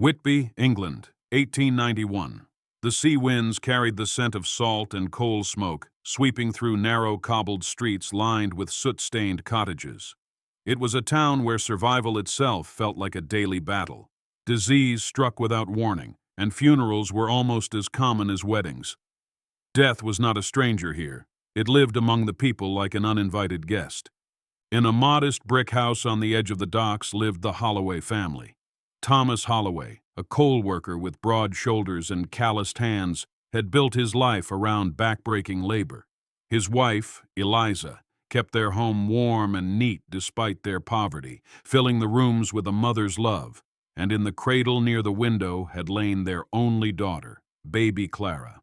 Whitby, England, 1891. The sea winds carried the scent of salt and coal smoke, sweeping through narrow cobbled streets lined with soot-stained cottages. It was a town where survival itself felt like a daily battle. Disease struck without warning, and funerals were almost as common as weddings. Death was not a stranger here. It lived among the people like an uninvited guest. In a modest brick house on the edge of the docks lived the Holloway family. Thomas Holloway, a coal worker with broad shoulders and calloused hands, had built his life around backbreaking labor. His wife, Eliza, kept their home warm and neat despite their poverty, filling the rooms with a mother's love, and in the cradle near the window had lain their only daughter, baby Clara.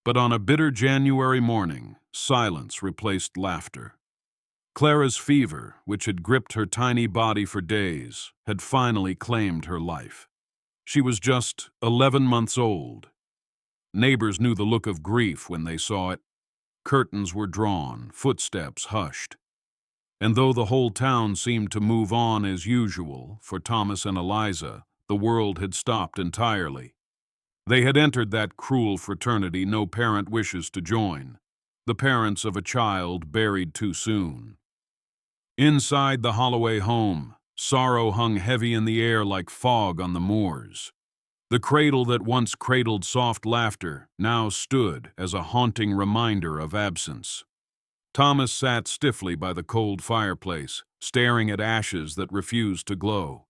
But on a bitter January morning, silence replaced laughter. Clara's fever, which had gripped her tiny body for days, had finally claimed her life. She was just 11 months old. Neighbors knew the look of grief when they saw it. Curtains were drawn, footsteps hushed. And though the whole town seemed to move on as usual, for Thomas and Eliza, the world had stopped entirely. They had entered that cruel fraternity no parent wishes to join, the parents of a child buried too soon. Inside the Holloway home, sorrow hung heavy in the air like fog on the moors. The cradle that once cradled soft laughter now stood as a haunting reminder of absence. Thomas sat stiffly by the cold fireplace, staring at ashes that refused to glow.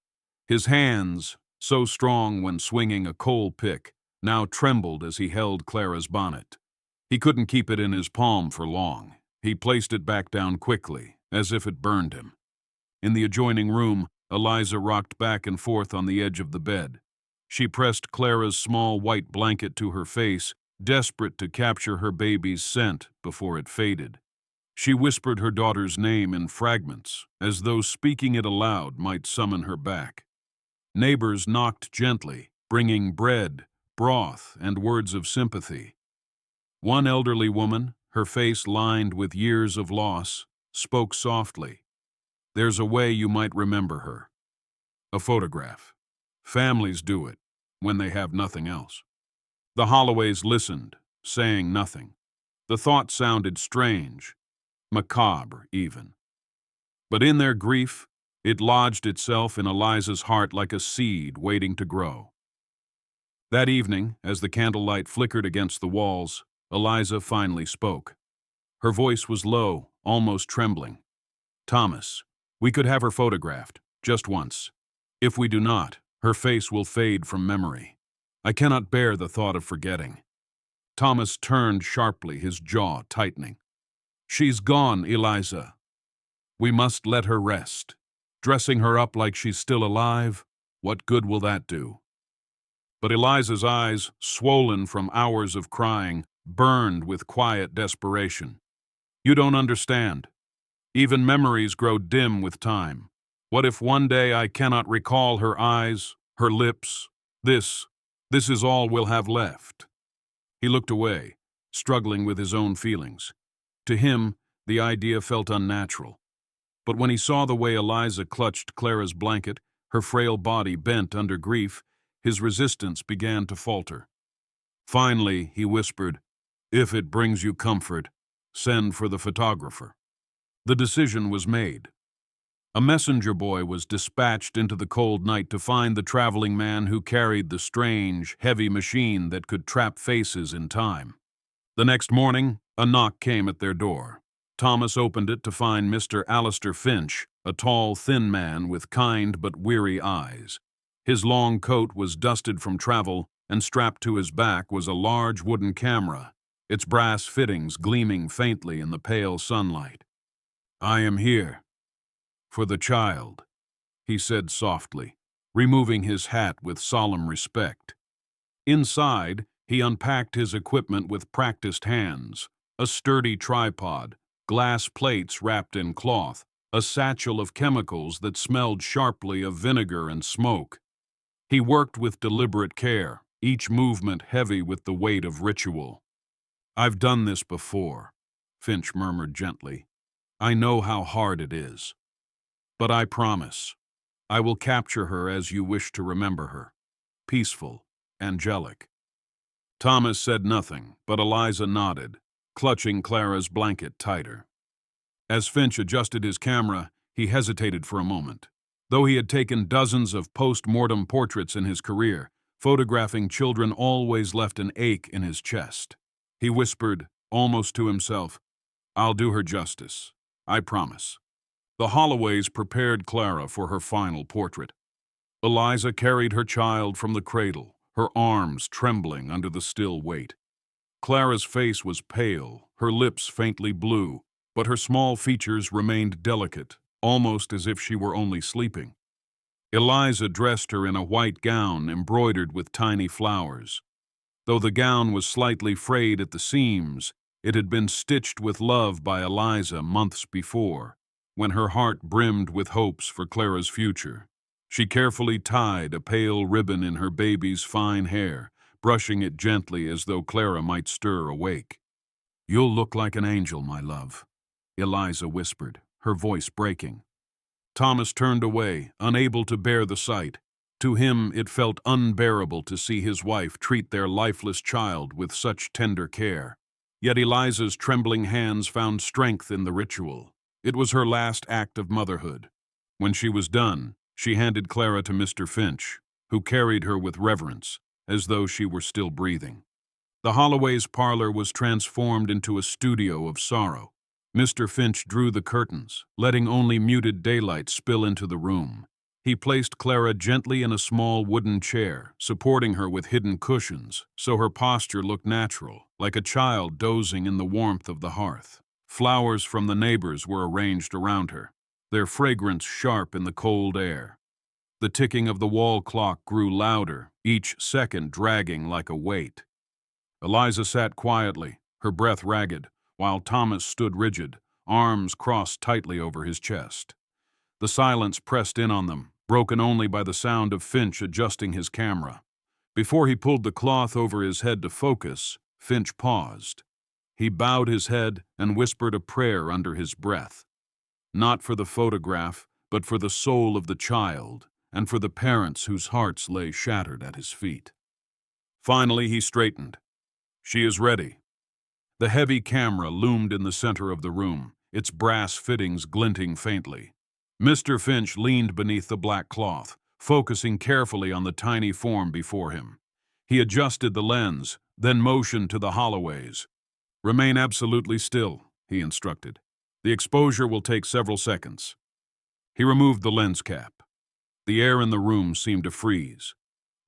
His hands, so strong when swinging a coal pick, now trembled as he held Clara's bonnet. He couldn't keep it in his palm for long. He placed it back down quickly, as if it burned him. In the adjoining room, Eliza rocked back and forth on the edge of the bed. She pressed Clara's small white blanket to her face, desperate to capture her baby's scent before it faded. She whispered her daughter's name in fragments, as though speaking it aloud might summon her back. Neighbors knocked gently, bringing bread, broth, and words of sympathy. One elderly woman, her face lined with years of loss, spoke softly. "There's a way you might remember her. A photograph. Families do it, when they have nothing else." The Holloways listened, saying nothing. The thought sounded strange, macabre even. But in their grief, it lodged itself in Eliza's heart like a seed waiting to grow. That evening, as the candlelight flickered against the walls, Eliza finally spoke. Her voice was low, almost trembling. "Thomas, we could have her photographed, just once. If we do not, her face will fade from memory. I cannot bear the thought of forgetting." Thomas turned sharply, his jaw tightening. "She's gone, Eliza. We must let her rest. Dressing her up like she's still alive, what good will that do?" But Eliza's eyes, swollen from hours of crying, burned with quiet desperation. "You don't understand. Even memories grow dim with time. What if one day I cannot recall her eyes, her lips? This is all we'll have left." He looked away, struggling with his own feelings. To him, the idea felt unnatural. But when he saw the way Eliza clutched Clara's blanket, her frail body bent under grief, his resistance began to falter. Finally, he whispered, "If it brings you comfort, send for the photographer." The decision was made. A messenger boy was dispatched into the cold night to find the traveling man who carried the strange, heavy machine that could trap faces in time. The next morning, a knock came at their door. Thomas opened it to find Mr. Alistair Finch, a tall, thin man with kind but weary eyes. His long coat was dusted from travel, and strapped to his back was a large wooden camera, its brass fittings gleaming faintly in the pale sunlight. "I am here. For the child," he said softly, removing his hat with solemn respect. Inside, he unpacked his equipment with practiced hands, a sturdy tripod, glass plates wrapped in cloth, a satchel of chemicals that smelled sharply of vinegar and smoke. He worked with deliberate care, each movement heavy with the weight of ritual. "I've done this before," Finch murmured gently. "I know how hard it is. But I promise, I will capture her as you wish to remember her." peaceful, angelic. Thomas said nothing, but Eliza nodded, clutching Clara's blanket tighter. As Finch adjusted his camera, he hesitated for a moment. Though he had taken dozens of post-mortem portraits in his career, photographing children always left an ache in his chest. He whispered, almost to himself, "I'll do her justice. I promise." The Holloways prepared Clara for her final portrait. Eliza carried her child from the cradle, her arms trembling under the still weight. Clara's face was pale, her lips faintly blue, but her small features remained delicate, almost as if she were only sleeping. Eliza dressed her in a white gown embroidered with tiny flowers. Though the gown was slightly frayed at the seams, it had been stitched with love by Eliza months before, when her heart brimmed with hopes for Clara's future. She carefully tied a pale ribbon in her baby's fine hair, brushing it gently as though Clara might stir awake. "You'll look like an angel, my love," Eliza whispered, her voice breaking. Thomas turned away, unable to bear the sight. To him, it felt unbearable to see his wife treat their lifeless child with such tender care. Yet Eliza's trembling hands found strength in the ritual. It was her last act of motherhood. When she was done, she handed Clara to Mr. Finch, who carried her with reverence, as though she were still breathing. The Holloways' parlor was transformed into a studio of sorrow. Mr. Finch drew the curtains, letting only muted daylight spill into the room. He placed Clara gently in a small wooden chair, supporting her with hidden cushions, so her posture looked natural, like a child dozing in the warmth of the hearth. Flowers from the neighbors were arranged around her, their fragrance sharp in the cold air. The ticking of the wall clock grew louder, each second dragging like a weight. Eliza sat quietly, her breath ragged, while Thomas stood rigid, arms crossed tightly over his chest. The silence pressed in on them, broken only by the sound of Finch adjusting his camera. Before he pulled the cloth over his head to focus, Finch paused. He bowed his head and whispered a prayer under his breath. Not for the photograph, but for the soul of the child, and for the parents whose hearts lay shattered at his feet. Finally, he straightened. "She is ready." The heavy camera loomed in the center of the room, its brass fittings glinting faintly. Mr. Finch leaned beneath the black cloth, focusing carefully on the tiny form before him. He adjusted the lens, then motioned to the Holloways. "Remain absolutely still," he instructed. "The exposure will take several seconds." He removed the lens cap. The air in the room seemed to freeze.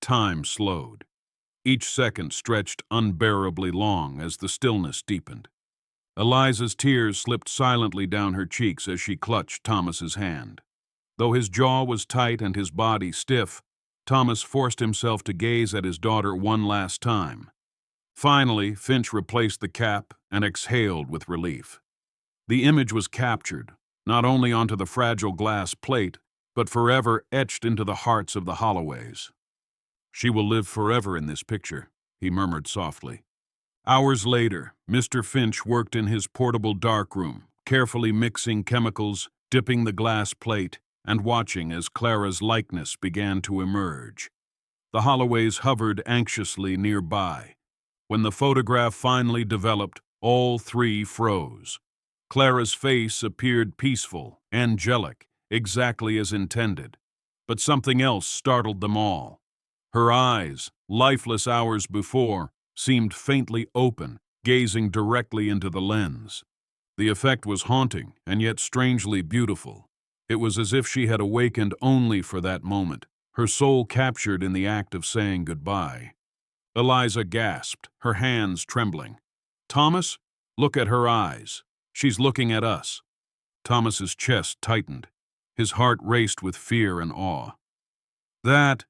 Time slowed. Each second stretched unbearably long as the stillness deepened. Eliza's tears slipped silently down her cheeks as she clutched Thomas's hand. Though his jaw was tight and his body stiff, Thomas forced himself to gaze at his daughter one last time. Finally, Finch replaced the cap and exhaled with relief. The image was captured, not only onto the fragile glass plate, but forever etched into the hearts of the Holloways. "She will live forever in this picture," he murmured softly. Hours later, Mr. Finch worked in his portable darkroom, carefully mixing chemicals, dipping the glass plate, and watching as Clara's likeness began to emerge. The Holloways hovered anxiously nearby. When the photograph finally developed, all three froze. Clara's face appeared peaceful, angelic, exactly as intended. But something else startled them all. Her eyes, lifeless hours before, seemed faintly open, gazing directly into the lens. The effect was haunting and yet strangely beautiful. It was as if she had awakened only for that moment, her soul captured in the act of saying goodbye. Eliza gasped, her hands trembling. "Thomas, look at her eyes. She's looking at us." Thomas's chest tightened. His heart raced with fear and awe. That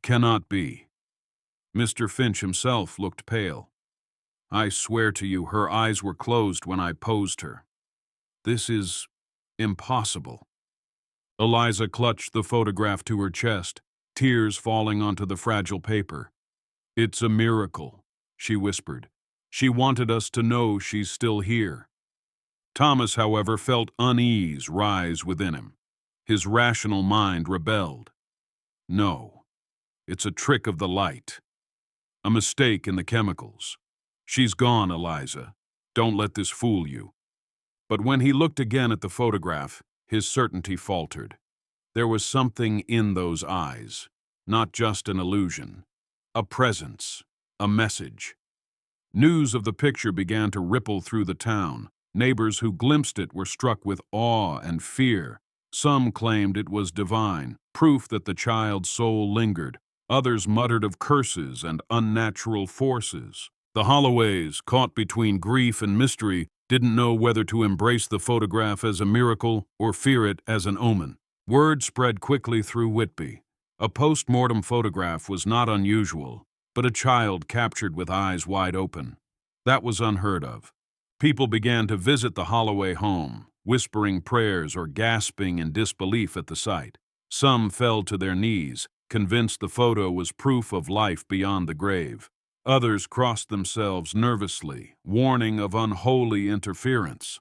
cannot be." Mr. Finch himself looked pale. "I swear to you, her eyes were closed when I posed her. This is impossible." Eliza clutched the photograph to her chest, tears falling onto the fragile paper. "It's a miracle," she whispered. "She wanted us to know she's still here." Thomas, however, felt unease rise within him. His rational mind rebelled. No. It's a trick of the light. A mistake in the chemicals. She's gone, Eliza. Don't let this fool you. But when he looked again at the photograph, his certainty faltered. There was something in those eyes, not just an illusion. A presence, a message. News of the picture began to ripple through the town. Neighbors who glimpsed it were struck with awe and fear. Some claimed it was divine, proof that the child's soul lingered. Others muttered of curses and unnatural forces. The Holloways, caught between grief and mystery, didn't know whether to embrace the photograph as a miracle or fear it as an omen. Word spread quickly through Whitby. A post-mortem photograph was not unusual, but a child captured with eyes wide open. That was unheard of. People began to visit the Holloway home, whispering prayers or gasping in disbelief at the sight. Some fell to their knees, convinced the photo was proof of life beyond the grave. Others crossed themselves nervously, warning of unholy interference.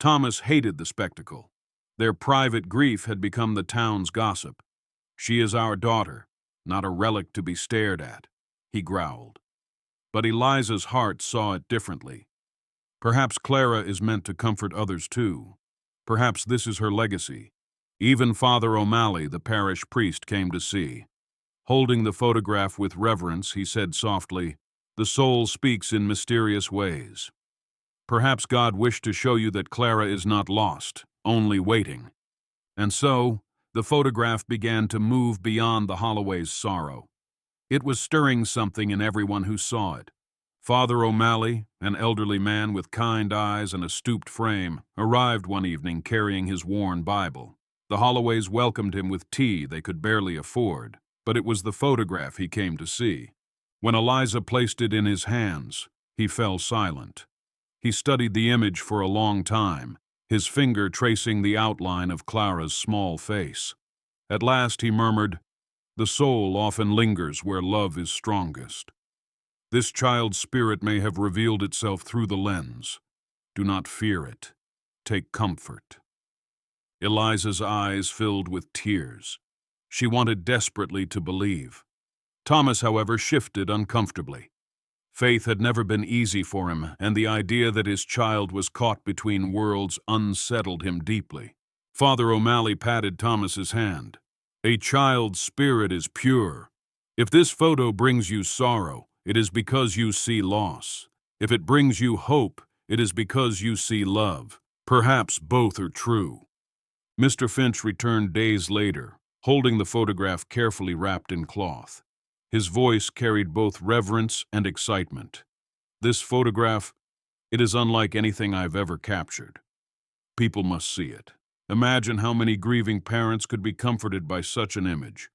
Thomas hated the spectacle. Their private grief had become the town's gossip. "She is our daughter, not a relic to be stared at," he growled. But Eliza's heart saw it differently. Perhaps Clara is meant to comfort others too. Perhaps this is her legacy. Even Father O'Malley, the parish priest, came to see. Holding the photograph with reverence, he said softly, "The soul speaks in mysterious ways. Perhaps God wished to show you that Clara is not lost, only waiting." And so, the photograph began to move beyond the Holloways' sorrow. It was stirring something in everyone who saw it. Father O'Malley, an elderly man with kind eyes and a stooped frame, arrived one evening carrying his worn Bible. The Holloways welcomed him with tea they could barely afford, but it was the photograph he came to see. When Eliza placed it in his hands, he fell silent. He studied the image for a long time, his finger tracing the outline of Clara's small face. At last he murmured, "The soul often lingers where love is strongest. This child's spirit may have revealed itself through the lens. Do not fear it. Take comfort." Eliza's eyes filled with tears. She wanted desperately to believe. Thomas, however, shifted uncomfortably. Faith had never been easy for him, and the idea that his child was caught between worlds unsettled him deeply. Father O'Malley patted Thomas's hand. "A child's spirit is pure. If this photo brings you sorrow, it is because you see loss. If it brings you hope, it is because you see love. Perhaps both are true." Mr. Finch returned days later, holding the photograph carefully wrapped in cloth. His voice carried both reverence and excitement. "This photograph, it is unlike anything I've ever captured. People must see it. Imagine how many grieving parents could be comforted by such an image."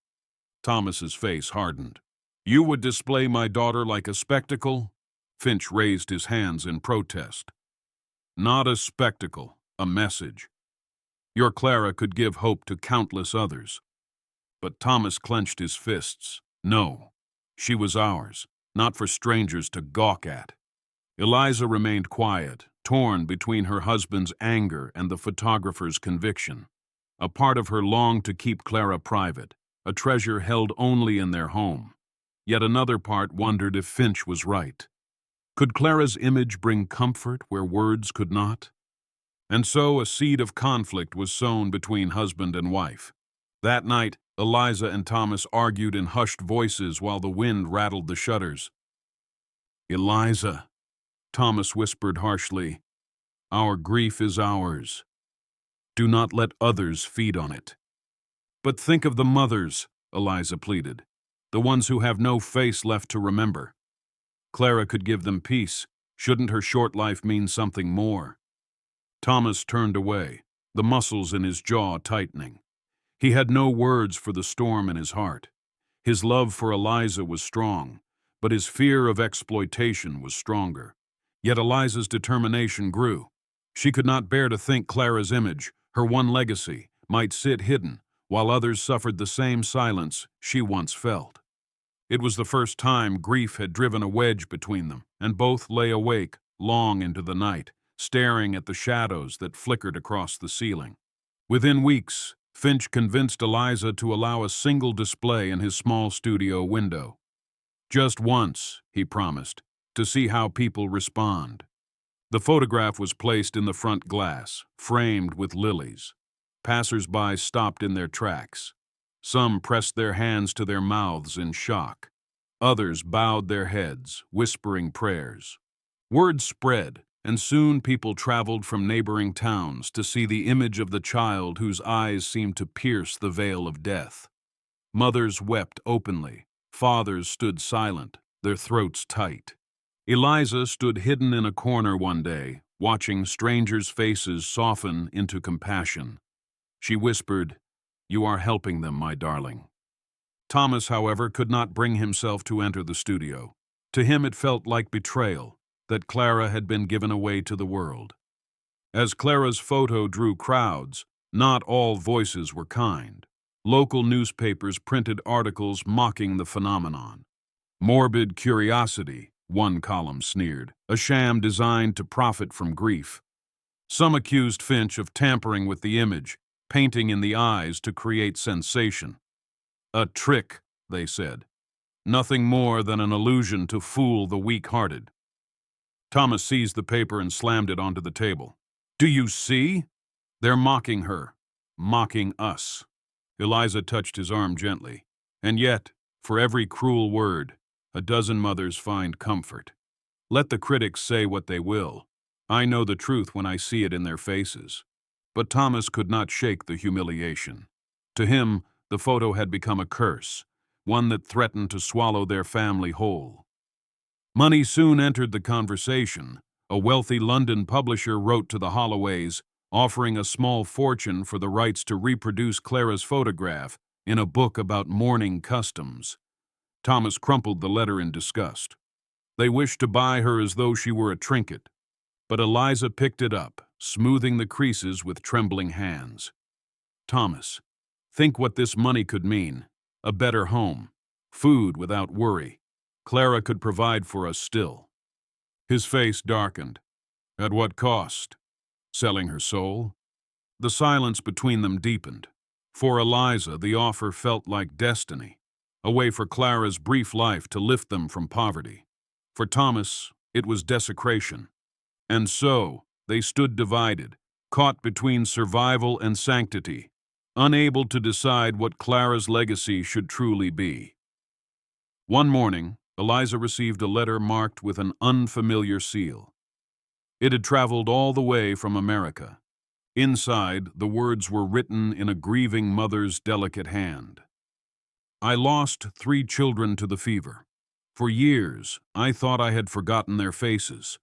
Thomas's face hardened. "You would display my daughter like a spectacle?" Finch raised his hands in protest. "Not a spectacle, a message. Your Clara could give hope to countless others." But Thomas clenched his fists. "No, she was ours, not for strangers to gawk at." Eliza remained quiet, torn between her husband's anger and the photographer's conviction. A part of her longed to keep Clara private, a treasure held only in their home. Yet another part wondered if Finch was right. Could Clara's image bring comfort where words could not? And so a seed of conflict was sown between husband and wife. That night, Eliza and Thomas argued in hushed voices while the wind rattled the shutters. "Eliza," Thomas whispered harshly, "our grief is ours. Do not let others feed on it." "But think of the mothers," Eliza pleaded, "the ones who have no face left to remember. Clara could give them peace. Shouldn't her short life mean something more?" Thomas turned away, the muscles in his jaw tightening. He had no words for the storm in his heart. His love for Eliza was strong, but his fear of exploitation was stronger. Yet Eliza's determination grew. She could not bear to think Clara's image, her one legacy, might sit hidden, while others suffered the same silence she once felt. It was the first time grief had driven a wedge between them, and both lay awake long into the night, staring at the shadows that flickered across the ceiling. Within weeks, Finch convinced Eliza to allow a single display in his small studio window. Just once, he promised, to see how people respond. The photograph was placed in the front glass, framed with lilies. Passers-by stopped in their tracks. Some pressed their hands to their mouths in shock. Others bowed their heads, whispering prayers. Word spread, and soon people traveled from neighboring towns to see the image of the child whose eyes seemed to pierce the veil of death. Mothers wept openly. Fathers stood silent, their throats tight. Eliza stood hidden in a corner one day, watching strangers' faces soften into compassion. She whispered, "You are helping them, my darling." Thomas, however, could not bring himself to enter the studio. To him it felt like betrayal, that Clara had been given away to the world. As Clara's photo drew crowds, not all voices were kind. Local newspapers printed articles mocking the phenomenon. "Morbid curiosity," one column sneered, "a sham designed to profit from grief." Some accused Finch of tampering with the image, painting in the eyes to create sensation. "A trick," they said. "Nothing more than an illusion to fool the weak-hearted." Thomas seized the paper and slammed it onto the table. "Do you see? They're mocking her. Mocking us." Eliza touched his arm gently. "And yet, for every cruel word, a dozen mothers find comfort. Let the critics say what they will. I know the truth when I see it in their faces." But Thomas could not shake the humiliation. To him, the photo had become a curse, one that threatened to swallow their family whole. Money soon entered the conversation. A wealthy London publisher wrote to the Holloways, offering a small fortune for the rights to reproduce Clara's photograph in a book about mourning customs. Thomas crumpled the letter in disgust. They wished to buy her as though she were a trinket. But Eliza picked it up, smoothing the creases with trembling hands. "Thomas, think what this money could mean. A better home. Food without worry. Clara could provide for us still." His face darkened. "At what cost? Selling her soul?" The silence between them deepened. For Eliza, the offer felt like destiny, a way for Clara's brief life to lift them from poverty. For Thomas, it was desecration. And so, they stood divided, caught between survival and sanctity, unable to decide what Clara's legacy should truly be. One morning, Eliza received a letter marked with an unfamiliar seal. It had traveled all the way from America. Inside, the words were written in a grieving mother's delicate hand. "I lost 3 children to the fever. For years, I thought I had forgotten their faces.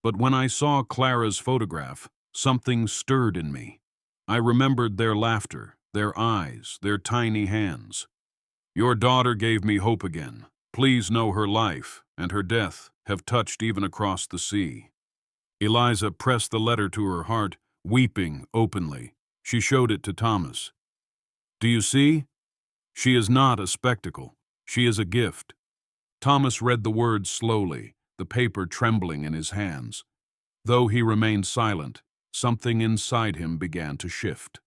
But when I saw Clara's photograph, something stirred in me. I remembered their laughter, their eyes, their tiny hands. Your daughter gave me hope again. Please know her life and her death have touched even across the sea." Eliza pressed the letter to her heart, weeping openly. She showed it to Thomas. "Do you see? She is not a spectacle. She is a gift." Thomas read the words slowly, the paper trembling in his hands. Though he remained silent, something inside him began to shift.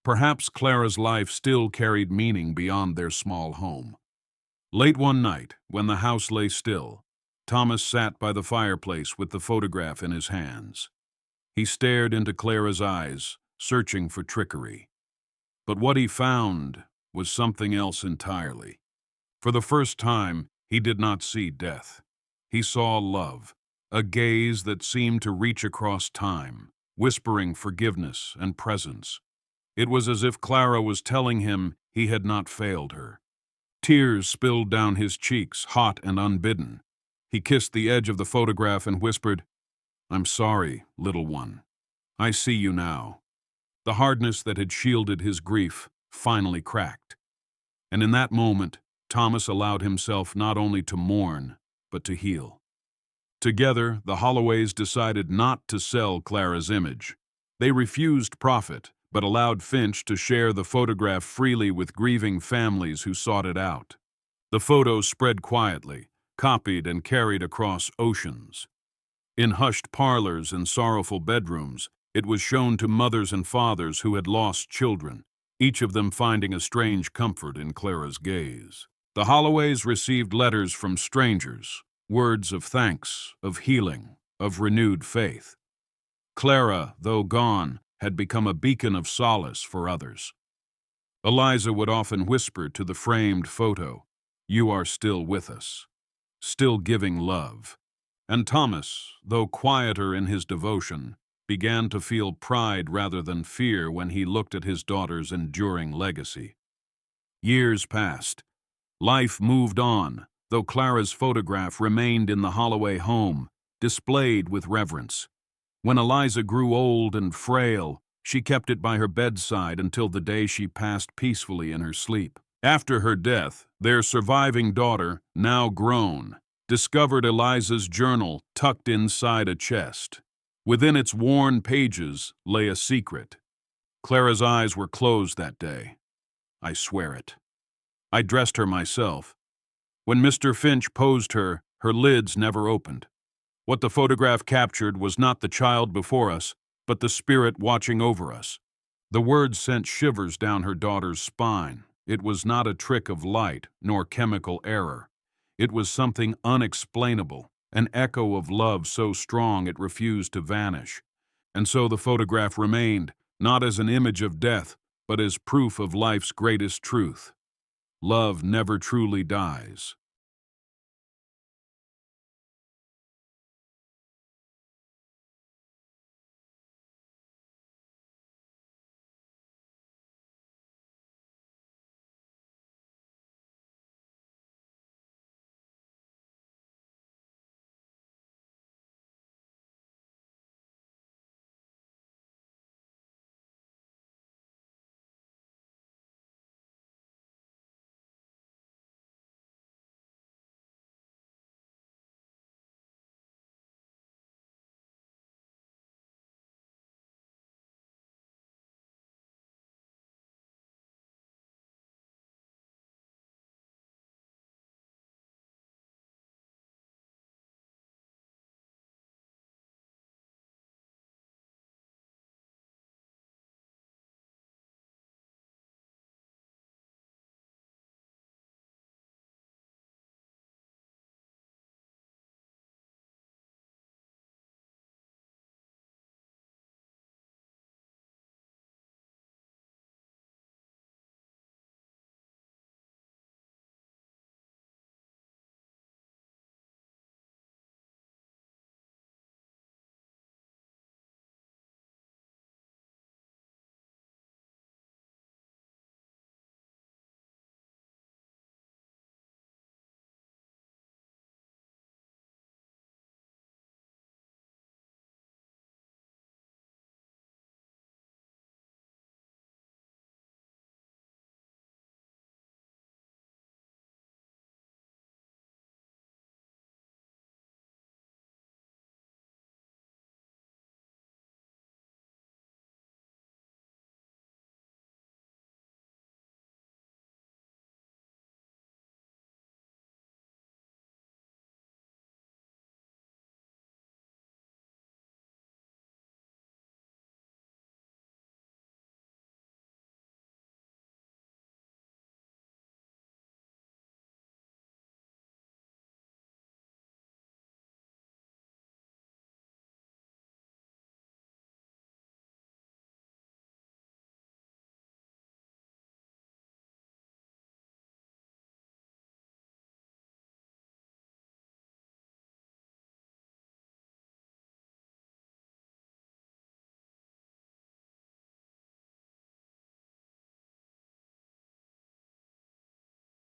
Perhaps Clara's life still carried meaning beyond their small home. Late one night, when the house lay still, Thomas sat by the fireplace with the photograph in his hands. He stared into Clara's eyes, searching for trickery. But what he found was something else entirely. For the first time, he did not see death. He saw love, a gaze that seemed to reach across time, whispering forgiveness and presence. It was as if Clara was telling him he had not failed her. Tears spilled down his cheeks, hot and unbidden. He kissed the edge of the photograph and whispered, "I'm sorry, little one. I see you now." The hardness that had shielded his grief finally cracked. And in that moment, Thomas allowed himself not only to mourn, but to heal. Together, the Holloways decided not to sell Clara's image. They refused profit, but allowed Finch to share the photograph freely with grieving families who sought it out. The photo spread quietly, copied and carried across oceans. In hushed parlors and sorrowful bedrooms, It was shown to mothers and fathers who had lost children, each of them finding a strange comfort in Clara's gaze. The Holloways received letters from strangers, words of thanks, of healing, of renewed faith. Clara, though gone, had become a beacon of solace for others. Eliza would often whisper to the framed photo, "You are still with us," still giving love. And Thomas, though quieter in his devotion, began to feel pride rather than fear when he looked at his daughter's enduring legacy. Years passed. Life moved on, though Clara's photograph remained in the Holloway home, displayed with reverence. When Eliza grew old and frail, she kept it by her bedside until the day she passed peacefully in her sleep. After her death, their surviving daughter, now grown, discovered Eliza's journal tucked inside a chest. Within its worn pages lay a secret. Clara's eyes were closed that day. I swear it. I dressed her myself. When Mr. Finch posed her, her lids never opened. What the photograph captured was not the child before us, but the spirit watching over us. The words sent shivers down her daughter's spine. It was not a trick of light, nor chemical error. It was something unexplainable, an echo of love so strong it refused to vanish. And so the photograph remained, not as an image of death, but as proof of life's greatest truth. Love never truly dies.